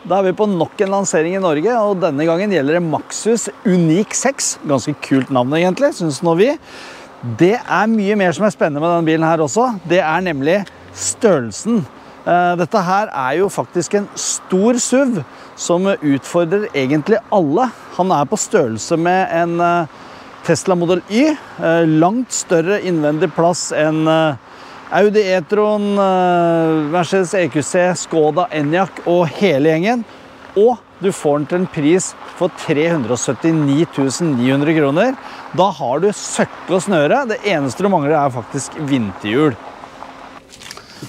Da er vi på nok en lansering i Norge, og denne gangen gjelder det Maxus Unique 6. Ganske kult navn egentlig, synes nå vi. Det er mye mer som er spennende med denne bilen her også. Det er nemlig størrelsen. Dette her er jo faktisk en stor SUV som utfordrer egentlig alle. Han er på størrelse med en Tesla Model Y. Langt større innvendig plass enn Audi e-tron, Mercedes EQC, Skoda, Enyaq og hele gjengen. Og du får den til en pris for 379 900 kroner. Da har du søkke og snøre. Det eneste du mangler er faktisk vinterhjul.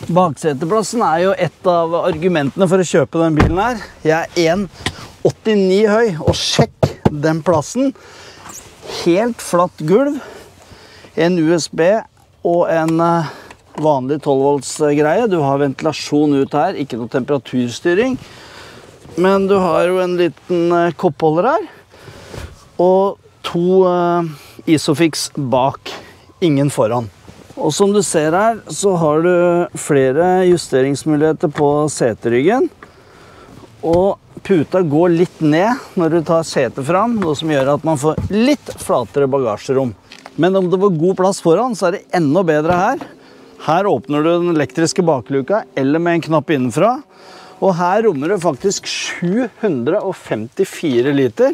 Bakseteplassen er jo et av argumentene for å kjøpe den bilen her. Jeg er 1,89 høy, og sjekk den plassen. Helt flatt gulv, en USB og en vanlig 12 volts greie. Du har ventilasjon ut her, ikke noe temperaturstyring. Men du har jo en liten koppholder her. Og to Isofix bak, ingen foran. Og som du ser her, så har du flere justeringsmuligheter på seteryggen. Og puta går litt ned når du tar setet fram, noe som gjør at man får litt flatere bagasjerom. Men om det var god plass foran, så er det enda bedre her. Her åpner du den elektriske bakluka, eller med en knapp innenfra. Og her rommer det faktisk 754 liter.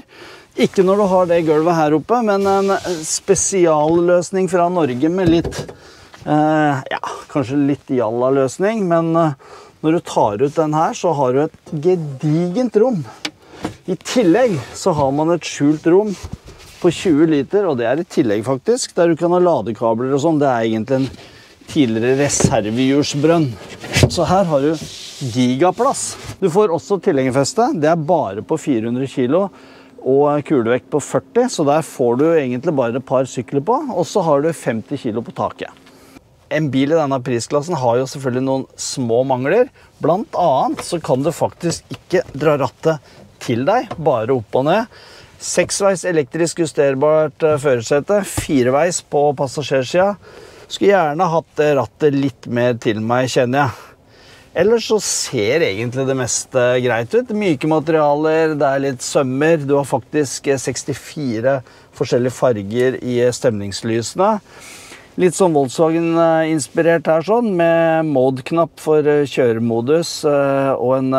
Ikke når du har det gulvet her oppe, men en spesialløsning fra Norge med litt, kanskje litt jalla-løsning. Men når du tar ut den her, så har du et gedigent rom. I tillegg så har man et skjult rom på 20 liter, og det er i tillegg faktisk, der du kan ha ladekabler og sånn. Det er egentlig en tidligere reservehjulsbrønn. Så her har du gigaplass. Du får også tilhengerfeste. Det er bare på 400 kilo og kulevekt på 40, så der får du egentlig bare et par sykler på, og så har du 50 kilo på taket. En bil i denne prisklassen har jo selvfølgelig noen små mangler. Blant annet så kan du faktisk ikke dra rattet til deg, bare opp og ned. 6-veis elektrisk justerbart førersete, 4-veis på passasjersida. Skulle gjerne hatt det rattet litt mer til meg, kjenner jeg. Ellers så ser egentlig det meste greit ut. Myke materialer, det er litt sømmer. Du har faktisk 64 forskjellige farger i stemningslysene. Litt sånn Volkswagen-inspirert her sånn, med mode-knapp for kjøremodus og en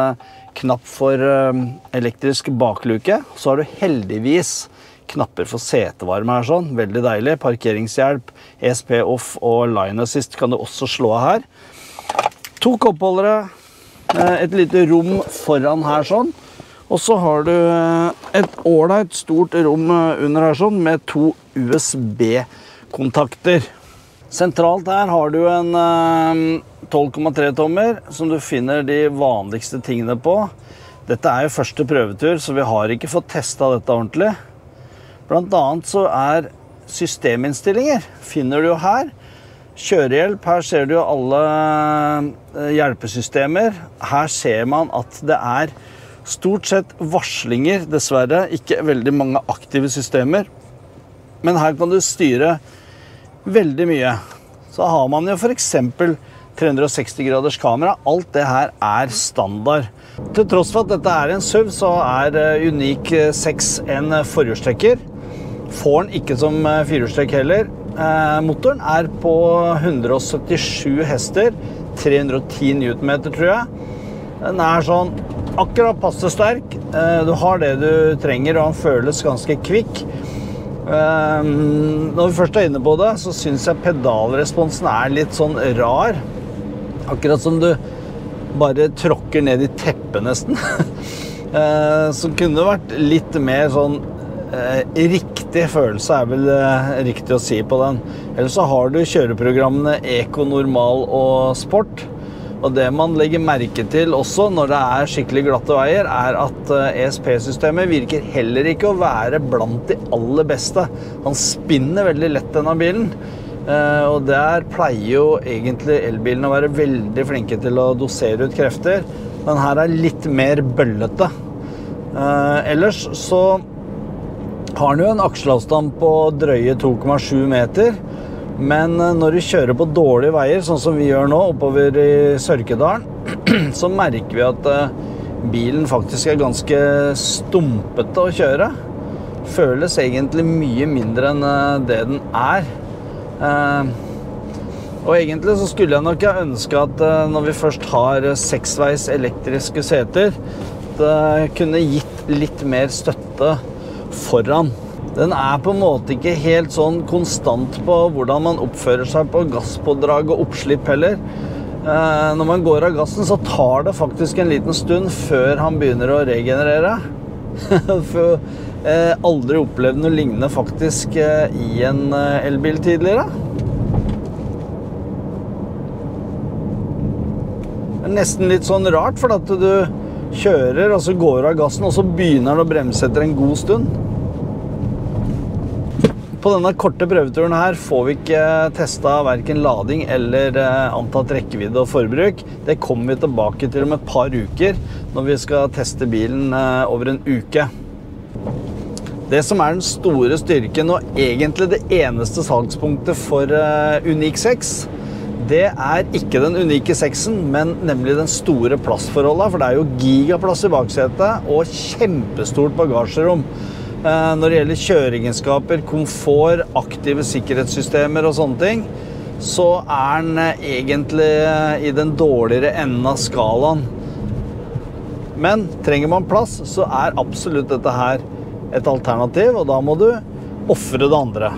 knapp for elektrisk bakluke. Så har du heldigvis knapper for setevarme her sånn, veldig deilig. Parkeringshjelp, ESP off og line assist kan du også slå av her. 2 koppholdere, et lite rom foran her sånn. Og så har du et ordentlig stort rom under her sånn, med 2 USB-kontakter. Sentralt her har du en 12,3 tommer, som du finner de vanligste tingene på. Dette er jo første prøvetur, så vi har ikke fått testet dette ordentlig. Blant annet så er systeminnstillinger, finner du jo her. Kjørehjelp, her ser du jo alle hjelpesystemer. Her ser man at det er stort sett varslinger, dessverre. Ikke veldig mange aktive systemer. Men her kan du styre veldig mye. Så har man jo for eksempel 360 graders kamera. Alt det her er standard. Til tross for at dette er en SUV, så er Unique 6 en forhjulstrekker. Får den ikke som firehjulstrekk heller. Motoren er på 177 hester, 310 newtonmeter tror jeg. Den er sånn akkurat passe sterk. Du har det du trenger, og han føles ganske kvikk. Når vi først er inne på det, så synes jeg pedalresponsen er litt sånn rar. Akkurat som du bare tråkker ned i teppet nesten. Så kunne det vært litt mer sånn riktig følelse er vel riktig å si på den. Ellers så har du kjøreprogrammene Eco, Normal og Sport. Og det man legger merke til også når det er skikkelig glatte veier, er at ESP-systemet virker heller ikke å være blant de aller beste. Han spinner veldig lett denne bilen. Og der pleier jo egentlig elbilen å være veldig flinke til å dosere ut krefter. Den her er litt mer bøllete. Ellers så har den jo en akselavstand på drøye 2,7 meter. Men når du kjører på dårlige veier, sånn som vi gjør nå, oppover i Sørkedalen, så merker vi at bilen faktisk ganske stumpete å kjøre. Føles egentlig mye mindre enn det den er. Og egentlig så skulle jeg nok ønske at når vi først har 6-veis elektriske seter, det kunne gitt litt mer støtte foran. Den er på en måte ikke helt sånn konstant på hvordan man oppfører seg på gasspådrag og oppslipp heller. Når man går av gassen så tar det faktisk en liten stund før han begynner å regenerere. For jeg aldri opplevd noe lignende faktisk i en elbil tidligere. Det er nesten litt sånn rart, for at du kjører og så går av gassen, og så begynner den å bremse etter en god stund. På denne korte prøveturen her får vi ikke testet hverken lading eller antatt rekkevidde og forbruk. Det kommer vi tilbake til om et par uker når vi skal teste bilen over en uke. Det som er den store styrken og egentlig det eneste salgspunktet for Uniq 6, det er ikke den unike 6-en, men nemlig den store plassforholdet, for det er jo gigaplass i baksetet og kjempestort bagasjerom. Når det gjelder kjøreegenskaper, komfort, aktive sikkerhetssystemer og sånne ting, så er den egentlig i den dårligere enden av skalaen. Men trenger man plass, så er absolutt dette her et alternativ, og da må du offre det andre.